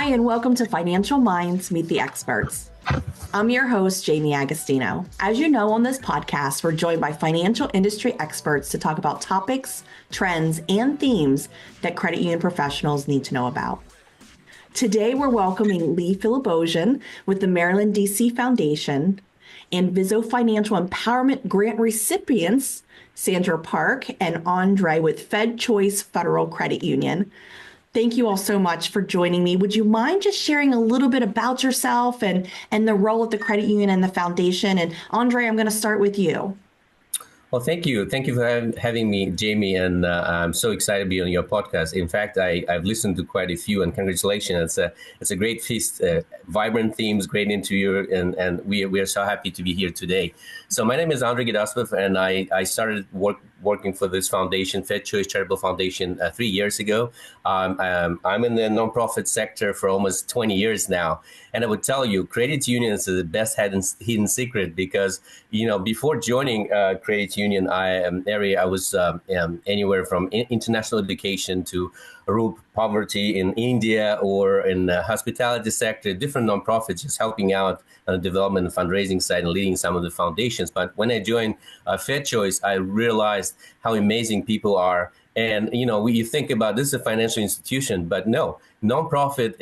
Hi, and welcome to Financial Minds Meet the Experts. I'm your host, Jaime Agostino. As you know, on this podcast, we're joined by financial industry experts to talk about topics, trends, and themes that credit union professionals need to know about. Today, we're welcoming Leigh Philibosian with the Maryland, D.C. Foundation and Vizo Financial Empowerment Grant recipients, Sandra Park and Andrey with FedChoice Federal Credit Union. Thank you all so much for joining me. Would you mind just sharing a little bit about yourself and the role of the credit union and the foundation? And Andrey, I'm going to start with you. Well, thank you. Thank you for having me, Jaime, and I'm so excited to be on your podcast. In fact, I've listened to quite a few, and congratulations. It's a great feast, vibrant themes, great interview, and we are so happy to be here today. So my name is Andrey Gidaspov, and I started working for this foundation, FedChoice Charitable Foundation, 3 years ago. I'm in the nonprofit sector for almost 20 years now. And I would tell you, credit unions are the best hidden secret because, before joining credit union, I was anywhere from international education to rural poverty in India or in the hospitality sector, different nonprofits, just helping out on the development and fundraising side and leading some of the foundations. But when I joined FedChoice, I realized how amazing people are. And, you think about this is a financial institution, but no, nonprofit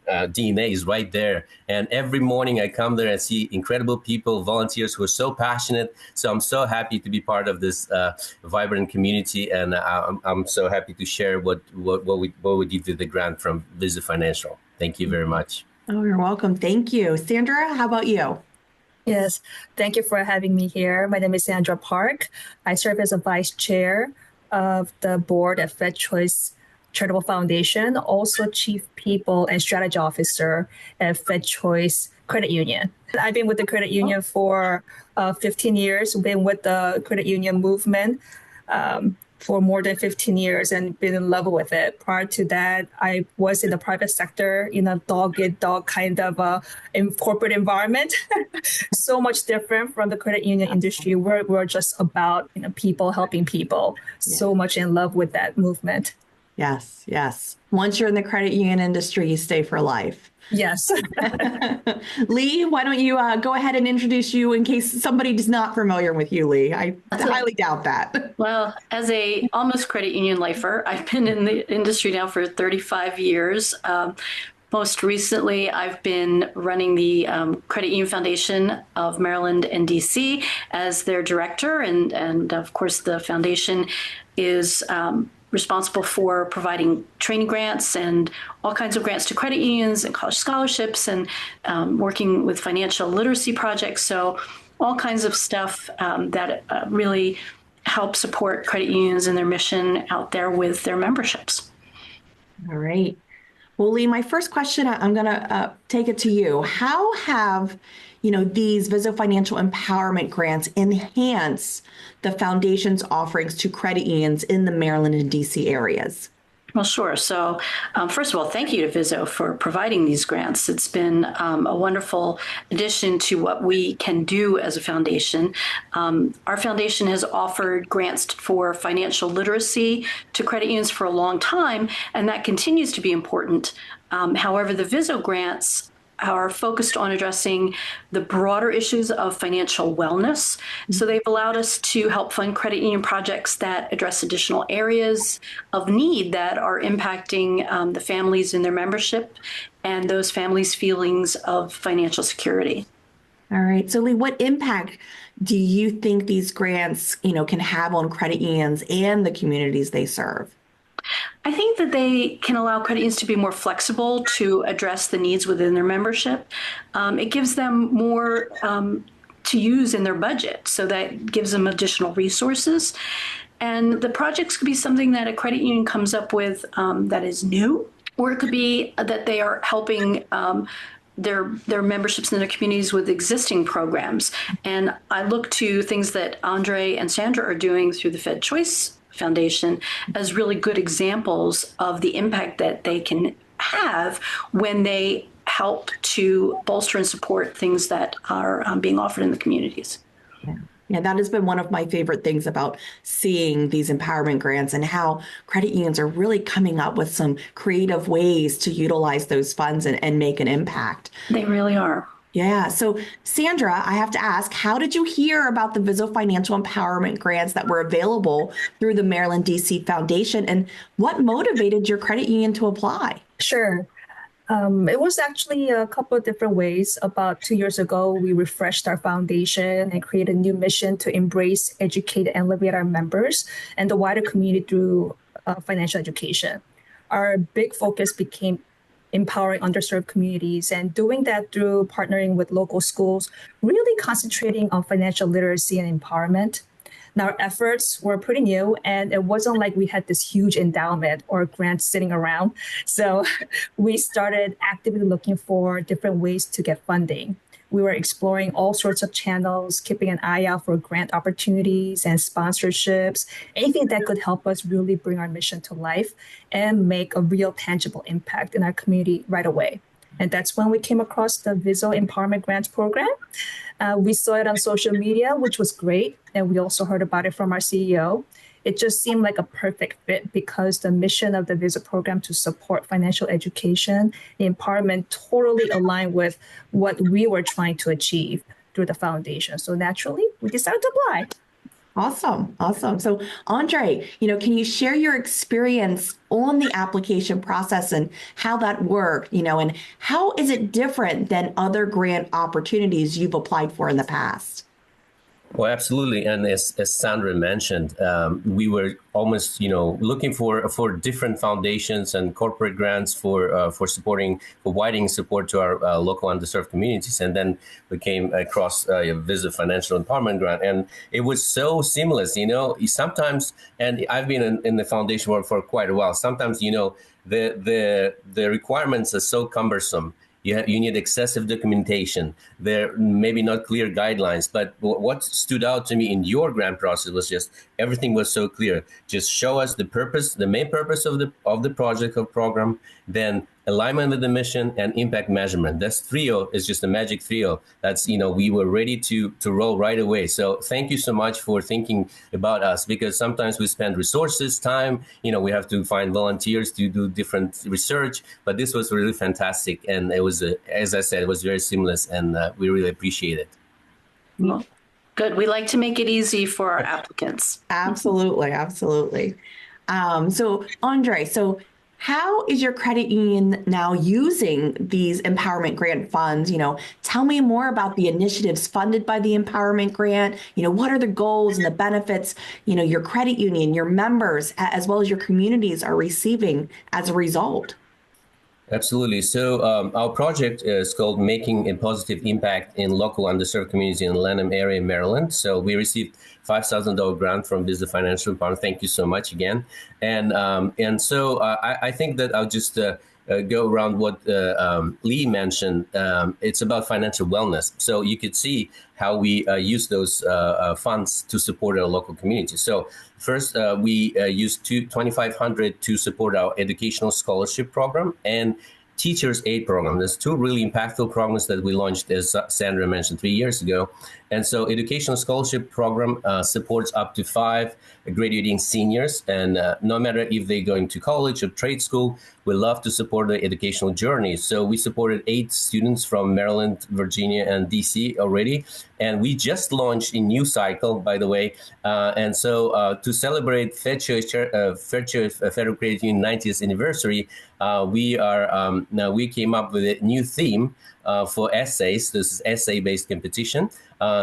DNA is right there. And every morning I come there and see incredible people, volunteers who are so passionate. So I'm so happy to be part of this vibrant community. And I'm so happy to share what we did with the grant from Vizo Financial. Thank you very much. Oh, you're welcome. Thank you. Sandra, how about you? Yes, thank you for having me here. My name is Sandra Park. I serve as a vice chair of the board at FedChoice Charitable Foundation, also chief people and strategy officer at FedChoice Credit Union. I've been with the credit union for 15 years, been with the credit union movement for more than 15 years and been in love with it. Prior to that, I was in the private sector in a dog-eat-dog kind of in corporate environment. So much different from the credit union industry where we're just about people helping people. Yeah. So much in love with that movement. Yes. Once you're in the credit union industry, you stay for life. Yes. Leigh, why don't you go ahead and introduce you in case somebody is not familiar with you, Leigh? I highly doubt that. Well, as a almost credit union lifer, I've been in the industry now for 35 years. Most recently, I've been running the Credit Union Foundation of Maryland and DC as their director. And of course, the foundation is responsible for providing training grants and all kinds of grants to credit unions and college scholarships and working with financial literacy projects. So all kinds of stuff that really help support credit unions and their mission out there with their memberships. All right. Well, Leigh, my first question, I'm going to take it to you. How have these Vizo Financial Empowerment Grants enhance the foundation's offerings to credit unions in the Maryland and DC areas? Well, sure. So first of all, thank you to Vizo for providing these grants. It's been a wonderful addition to what we can do as a foundation. Our foundation has offered grants for financial literacy to credit unions for a long time, and that continues to be important. However, the Vizo grants are focused on addressing the broader issues of financial wellness. So they've allowed us to help fund credit union projects that address additional areas of need that are impacting the families in their membership and those families' feelings of financial security. All right. So Leigh, what impact do you think these grants, can have on credit unions and the communities they serve? I think that they can allow credit unions to be more flexible to address the needs within their membership. It gives them more to use in their budget, so that gives them additional resources. And the projects could be something that a credit union comes up with that is new, or it could be that they are helping their memberships in their communities with existing programs. And I look to things that Andrey and Sandra are doing through the FedChoice Foundation as really good examples of the impact that they can have when they help to bolster and support things that are being offered in the communities. Yeah. Yeah, that has been one of my favorite things about seeing these empowerment grants and how credit unions are really coming up with some creative ways to utilize those funds and make an impact. They really are. Yeah. So, Sandra, I have to ask, how did you hear about the Vizo Financial Empowerment grants that were available through the Maryland DC Foundation, and what motivated your credit union to apply? Sure. It was actually a couple of different ways. About 2 years ago, we refreshed our foundation and created a new mission to embrace, educate, and elevate our members and the wider community through financial education. Our big focus became empowering underserved communities and doing that through partnering with local schools, really concentrating on financial literacy and empowerment. Now, our efforts were pretty new, and it wasn't like we had this huge endowment or grant sitting around. So we started actively looking for different ways to get funding. We were exploring all sorts of channels, keeping an eye out for grant opportunities and sponsorships, anything that could help us really bring our mission to life and make a real tangible impact in our community right away. And that's when we came across the Vizo Empowerment Grants Program. We saw it on social media, which was great. And we also heard about it from our CEO. It just seemed like a perfect fit because the mission of the Vizo program to support financial education, the empowerment totally aligned with what we were trying to achieve through the foundation. So naturally, we decided to apply. Awesome. Awesome. So, Andrey, can you share your experience on the application process and how that worked, and how is it different than other grant opportunities you've applied for in the past? Well, absolutely. And as Sandra mentioned, we were almost, looking for different foundations and corporate grants for widening support to our local underserved communities. And then we came across Vizo Financial Empowerment Grant. And it was so seamless, sometimes, and I've been in the foundation work for quite a while. Sometimes, the requirements are so cumbersome. You need excessive documentation. There may be not clear guidelines, but what stood out to me in your grant process was just everything was so clear. Just show us the purpose, the main purpose of the project or program, then alignment with the mission and impact measurement. This trio is just a magic trio. That's, we were ready to roll right away. So thank you so much for thinking about us, because sometimes we spend resources, time, we have to find volunteers to do different research, but this was really fantastic. And it was, as I said, it was very seamless, and we really appreciate it. Well, good. We like to make it easy for our applicants. Absolutely. Absolutely. So Andrey, how is your credit union now using these empowerment grant funds? Tell me more about the initiatives funded by the empowerment grant. What are the goals and the benefits, your credit union, your members, as well as your communities are receiving as a result? Absolutely. So our project is called Making a Positive Impact in Local Underserved Communities in the Lanham area, Maryland. So we received $5,000 grant from Vizo Financial Foundation. Thank you so much again. And so I think that I'll just go around what Leigh mentioned. It's about financial wellness. So you could see how we use those funds to support our local community. So first, we used $2,500 to support our educational scholarship program and Teachers Aid program. There's two really impactful programs that we launched, as Sandra mentioned, 3 years ago. And so educational scholarship program supports up to 5 graduating seniors. And no matter if they're going to college or trade school, we love to support the educational journey. So we supported 8 students from Maryland, Virginia, and DC already. And we just launched a new cycle, by the way. And so to celebrate FedChoice Federal Credit Union 90th anniversary, we came up with a new theme for essays. This is essay-based competition,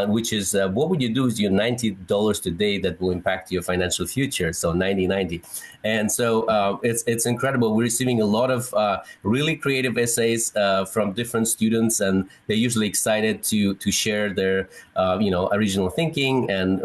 which is what would you do with your $90 today that will impact your financial future? So 90-90. And so it's incredible. We're receiving a lot of really creative essays from different students, and they're usually excited to share their original thinking. And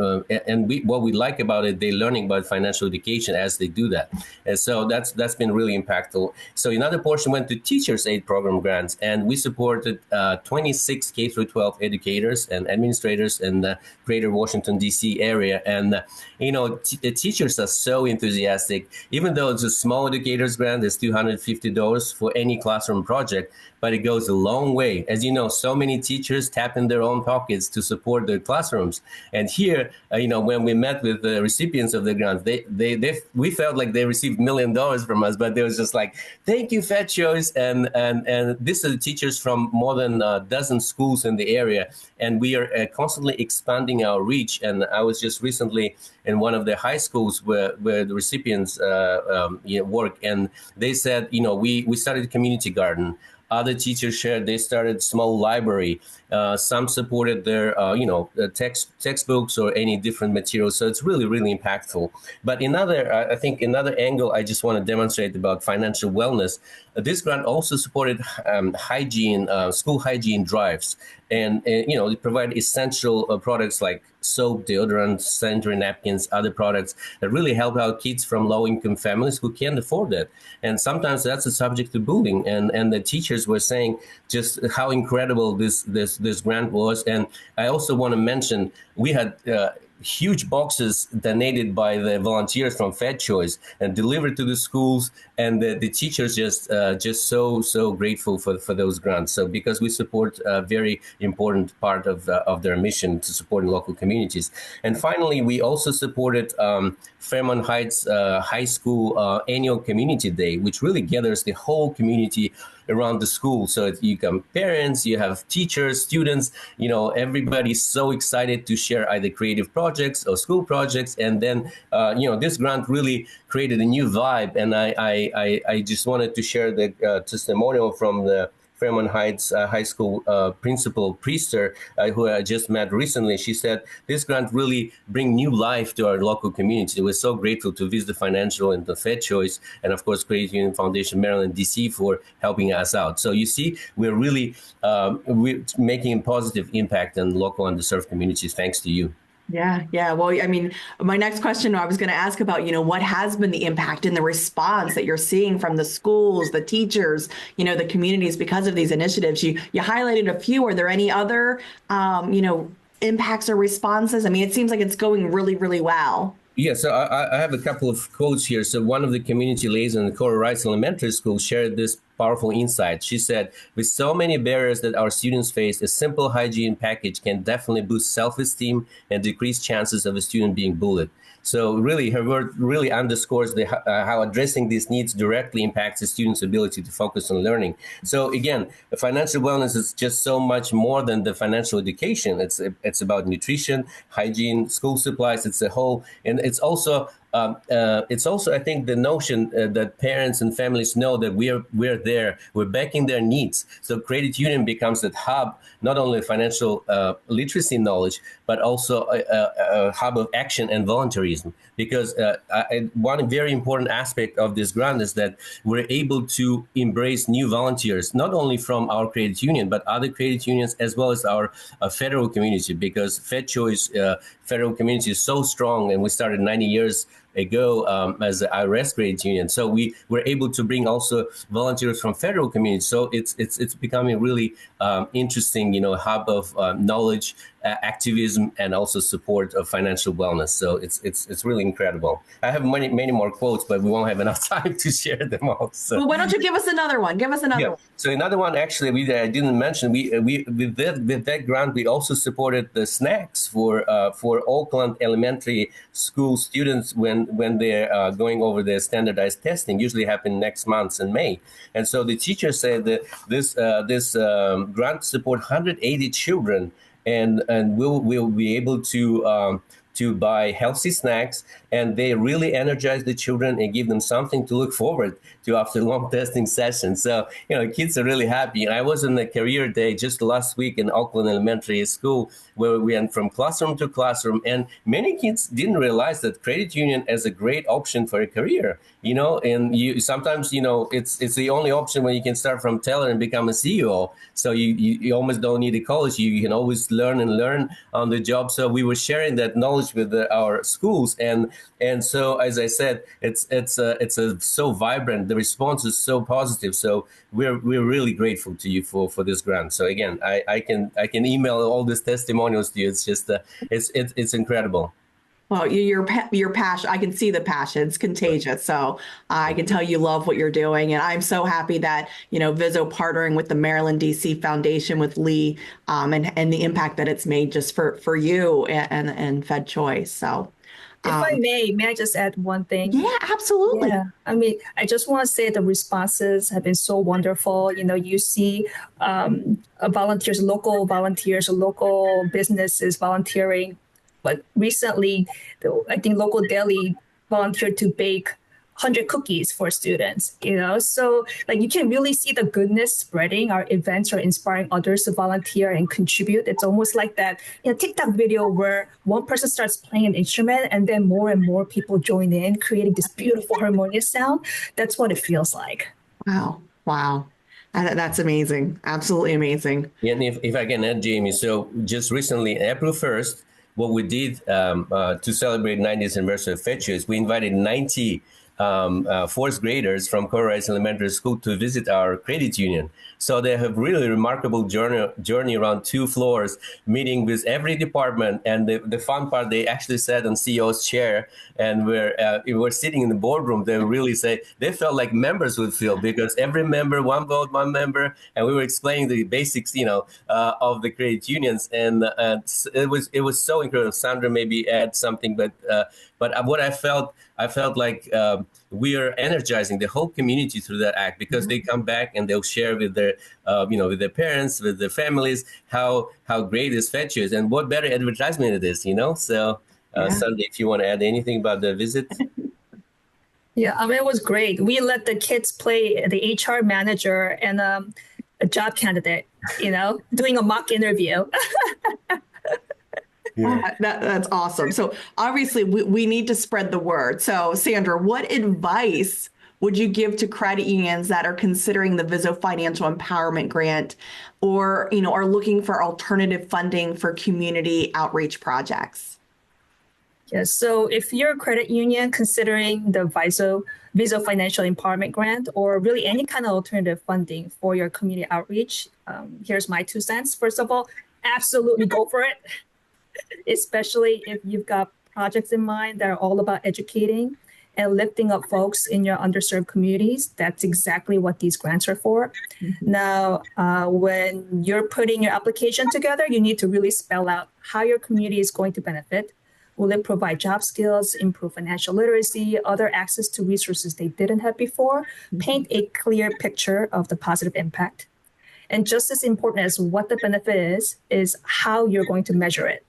what we like about it, they're learning about financial education as they do that. And so that's been really impactful. So another portion went to teachers aid program grants, and we supported 26 K-12 educators and administrators in the greater Washington, D.C. area. And, the teachers are so enthusiastic. Even though it's a small educators grant, it's $250 for any classroom project, but it goes a long way. As you know, so many teachers tap in their own pockets to support their classrooms. And here, when we met with the recipients of the grants, we felt like they received $1 million from us, but they was just like, thank you, FedChoice. And this is teachers from more than a dozen schools in the area. And we are constantly expanding our reach. And I was just recently in one of the high schools where the recipients work. And they said, we started a community garden. Other teachers shared they started small library. Some supported their, textbooks or any different materials. So it's really, really impactful. But another angle I just want to demonstrate about financial wellness, this grant also supported hygiene, school hygiene drives. And it provided essential products like soap, deodorant, sanitary napkins, other products that really help out kids from low-income families who can't afford it. And sometimes that's a subject to bullying. And the teachers were saying just how incredible this grant was. And I also want to mention we had huge boxes donated by the volunteers from FedChoice and delivered to the schools, and the teachers just so grateful for those grants. So because we support a very important part of their mission to support local communities. And finally, we also supported Fairmont Heights High School annual community day, which really gathers the whole community around the school. So you come parents, you have teachers, students, everybody's so excited to share either creative projects or school projects. And then, this grant really created a new vibe. And I just wanted to share the testimonial from the Fairmont Heights High School principal Priester, who I just met recently. She said this grant really bring new life to our local community. We're so grateful to Vizo Financial and the FedChoice, and of course Credit Union Foundation Maryland DC for helping us out. So you see, we're really we're making a positive impact on local underserved communities thanks to you. Yeah. Well, I mean, my next question I was going to ask about, what has been the impact and the response that you're seeing from the schools, the teachers, the communities because of these initiatives. You highlighted a few. Are there any other, impacts or responses? I mean, it seems like it's going really, really well. Yeah, so I have a couple of quotes here. So one of the community liaisons in the Coral Rice Elementary School shared this powerful insight. She said, with so many barriers that our students face, a simple hygiene package can definitely boost self-esteem and decrease chances of a student being bullied. So really, her word really underscores how addressing these needs directly impacts the student's ability to focus on learning. So again, financial wellness is just so much more than the financial education. It's about nutrition, hygiene, school supplies. It's a whole, and it's also I think the notion that parents and families know that we're there, we're backing their needs. So Credit Union becomes that hub, not only financial literacy knowledge, but also a hub of action and volunteerism. Because one very important aspect of this grant is that we're able to embrace new volunteers, not only from our credit union, but other credit unions, as well as our federal community, because FedChoice federal community is so strong, and we started 90 years ago as the IRS credit union. So we were able to bring also volunteers from federal community. So it's becoming really interesting, hub of knowledge, activism, and also support of financial wellness. So it's really incredible. I have many more quotes, but we won't have enough time to share them all. So. Well, why don't you give us another one? One. So another one, actually, I didn't mention. We with that grant, we also supported the snacks for Oakland Elementary School students when they're going over their standardized testing. Usually happen next month in May. And so the teacher said that this grant support 180 children. And we'll be able to buy healthy snacks, and they really energize the children and give them something to look forward to after long testing sessions. So, kids are really happy. And I was on a career day just last week in Oakland Elementary School, where we went from classroom to classroom, and many kids didn't realize that credit union is a great option for a career. And sometimes it's the only option when you can start from teller and become a CEO. So you almost don't need a college. You can always learn on the job. So we were sharing that knowledge touch with our schools, and so as I said, it's so vibrant. The response is so positive. So we're really grateful to you for this grant. So again, I can email all these testimonials to you. It's just it's incredible. Well, your passion, I can see the passion. It's contagious. So I can tell you love what you're doing. And I'm so happy that, Vizo partnering with the Maryland, DC Foundation with Leigh, and the impact that it's made just for you and FedChoice. So if I may I just add one thing? Yeah, absolutely. Yeah, I mean, I just want to say the responses have been so wonderful. You see volunteers, local volunteers, local businesses volunteering. But recently, I think local deli volunteered to bake 100 cookies for students, So you can really see the goodness spreading. Our events are inspiring others to volunteer and contribute. It's almost like that TikTok video where one person starts playing an instrument and then more and more people join in, creating this beautiful harmonious sound. That's what it feels like. Wow. That's amazing. Absolutely amazing. Yeah, and if I can add, Jaime, so just recently, April 1st, what we did to celebrate 90th anniversary of FedChoice, we invited 90 fourth graders from Rise Elementary School to visit our credit union. So they have really remarkable journey around 2 floors, meeting with every department. And the fun part, they actually sat on CEO's chair, and we're sitting in the boardroom. They really say they felt like members would feel, because every member, one vote, one member, and we were explaining the basics, of the credit unions, and it was so incredible. Sandra maybe add something, but what I felt like we are energizing the whole community through that act, because they come back and they'll share with their with their parents, with their families, how great this FedChoice is, and what better advertisement it is, So Sandra, if you want to add anything about the visit. Yeah, I mean, it was great. We let the kids play the HR manager and a job candidate, doing a mock interview. Yeah. That's awesome. So obviously we need to spread the word. So Sandra, what advice would you give to credit unions that are considering the Vizo Financial Empowerment Grant, or, are looking for alternative funding for community outreach projects? Yes. So if you're a credit union considering the Vizo Financial Empowerment Grant, or really any kind of alternative funding for your community outreach, here's my 2 cents. First of all, absolutely go for it. Especially if you've got projects in mind that are all about educating and lifting up folks in your underserved communities. That's exactly what these grants are for. Mm-hmm. Now, when you're putting your application together, you need to really spell out how your community is going to benefit. Will it provide job skills, improve financial literacy, other access to resources they didn't have before? Mm-hmm. Paint a clear picture of the positive impact. And just as important as what the benefit is how you're going to measure it.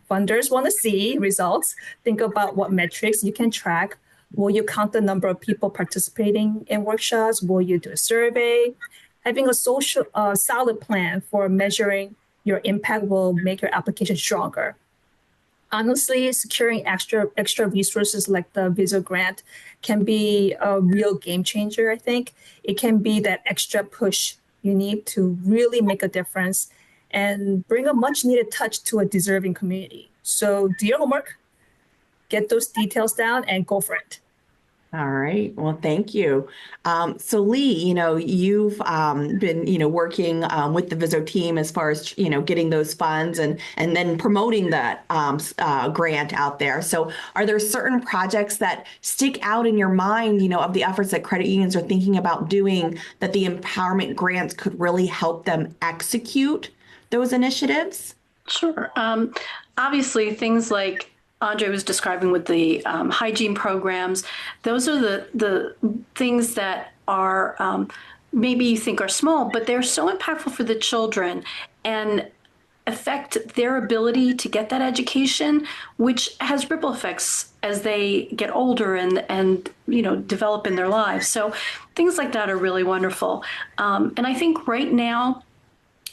Funders want to see results. Think about what metrics you can track. Will you count the number of people participating in workshops? Will you do a survey? Having a solid plan for measuring your impact will make your application stronger. Honestly, securing extra resources like the Vizo grant can be a real game changer, I think. It can be that extra push you need to really make a difference and bring a much needed touch to a deserving community. So do your homework, get those details down, and go for it. All right. Well, thank you. So Leigh, you've been, working with the Vizo team as far as, getting those funds and then promoting that grant out there. So are there certain projects that stick out in your mind, of the efforts that credit unions are thinking about doing that the empowerment grants could really help them execute those initiatives? Sure. Obviously, things like Andrey was describing with the hygiene programs, those are the things that are maybe you think are small, but they're so impactful for the children and affect their ability to get that education, which has ripple effects as they get older and develop in their lives. So things like that are really wonderful. And I think right now,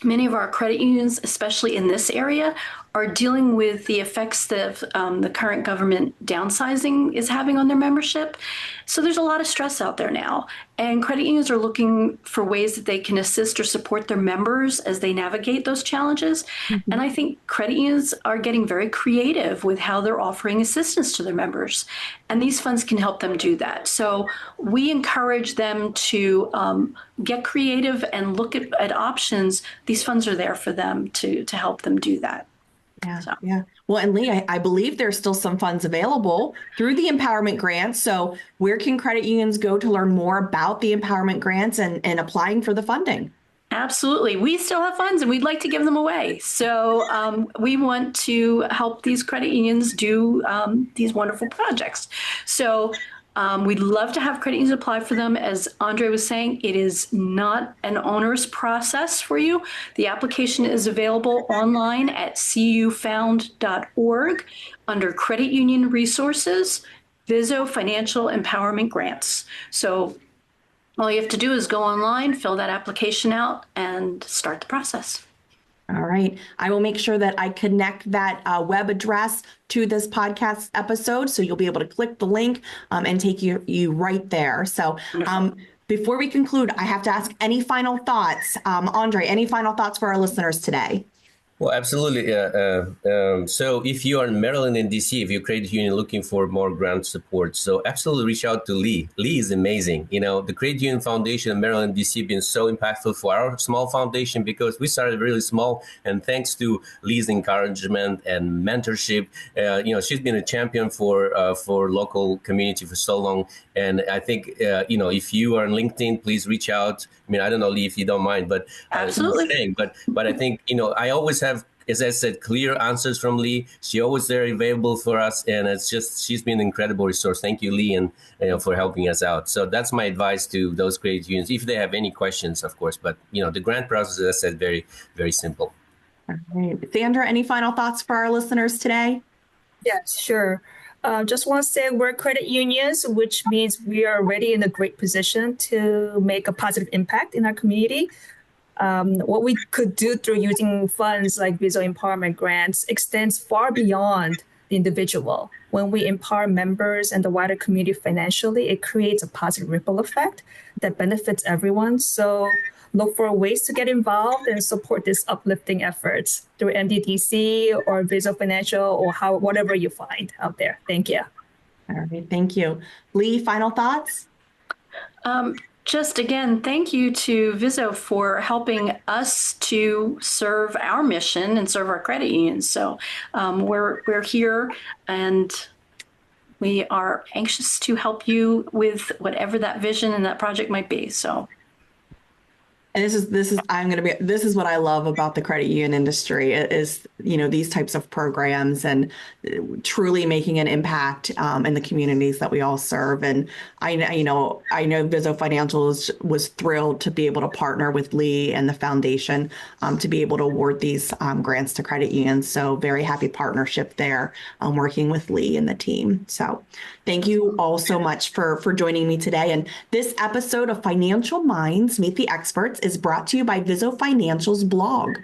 many of our credit unions, especially in this area, are dealing with the effects that the current government downsizing is having on their membership. So there's a lot of stress out there now. And credit unions are looking for ways that they can assist or support their members as they navigate those challenges. And I think credit unions are getting very creative with how they're offering assistance to their members. And these funds can help them do that. So we encourage them to get creative and look at options. These funds are there for them to help them do that. Yeah, yeah. Well, and Leigh, I believe there's still some funds available through the empowerment grants. So where can credit unions go to learn more about the empowerment grants and applying for the funding? Absolutely. We still have funds and we'd like to give them away. So we want to help these credit unions do these wonderful projects. So we'd love to have credit unions apply for them. As Andrey was saying, it is not an onerous process for you. The application is available online at cufound.org under Credit Union Resources, Vizo Financial Empowerment Grants. So all you have to do is go online, fill that application out, and start the process. All right. I will make sure that I connect that web address to this podcast episode, so you'll be able to click the link and take you right there. So before we conclude, I have to ask any final thoughts. Andrey, any final thoughts for our listeners today? Well, absolutely. So if you are in Maryland and DC, if you're a credit union looking for more grant support, so absolutely reach out to Leigh. Leigh is amazing. You know, the Credit Union Foundation in Maryland and DC have been so impactful for our small foundation because we started really small. And thanks to Leigh's encouragement and mentorship, she's been a champion for local community for so long. And I think, if you are on LinkedIn, please reach out. I mean, I don't know, Leigh, if you don't mind, but absolutely. But I think, I always have, as I said, clear answers from Leigh. She always there available for us. And she's been an incredible resource. Thank you, Leigh, and for helping us out. So that's my advice to those credit unions, if they have any questions, of course. But, the grant process, as I said, very, very simple. All right. Sandra, any final thoughts for our listeners today? Yes, sure. Just want to say we're credit unions, which means we are already in a great position to make a positive impact in our community. What we could do through using funds like Vizo Empowerment Grants extends far beyond the individual. When we empower members and the wider community financially, it creates a positive ripple effect that benefits everyone. So look for ways to get involved and support these uplifting efforts through MDTC or Vizo Financial or whatever you find out there. Thank you. All right. Thank you. Leigh, final thoughts? Just again, thank you to Vizo for helping us to serve our mission and serve our credit unions. So we're here and we are anxious to help you with whatever that vision and that project might be. So. And this is what I love about the credit union industry is, these types of programs and truly making an impact in the communities that we all serve. And I know Vizo Financial was thrilled to be able to partner with Leigh and the foundation to be able to award these grants to credit unions. So very happy partnership there, working with Leigh and the team. So thank you all so much for joining me today. And this episode of Financial Minds Meet the Experts is brought to you by Vizo Financial's blog.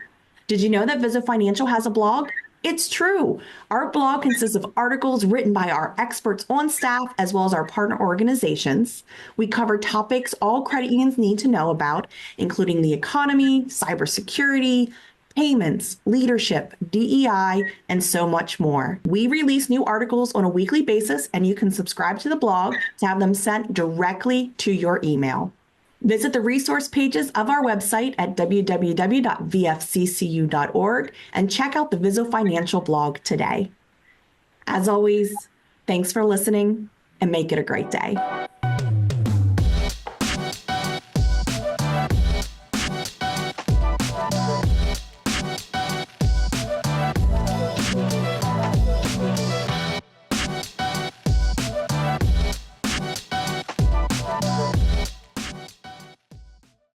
Did you know that Vizo Financial has a blog? It's true. Our blog consists of articles written by our experts on staff as well as our partner organizations. We cover topics all credit unions need to know about, including the economy, cybersecurity, payments, leadership, DEI, and so much more. We release new articles on a weekly basis, and you can subscribe to the blog to have them sent directly to your email. Visit the resource pages of our website at www.vfccu.org and check out the Vizo Financial blog today. As always, thanks for listening and make it a great day.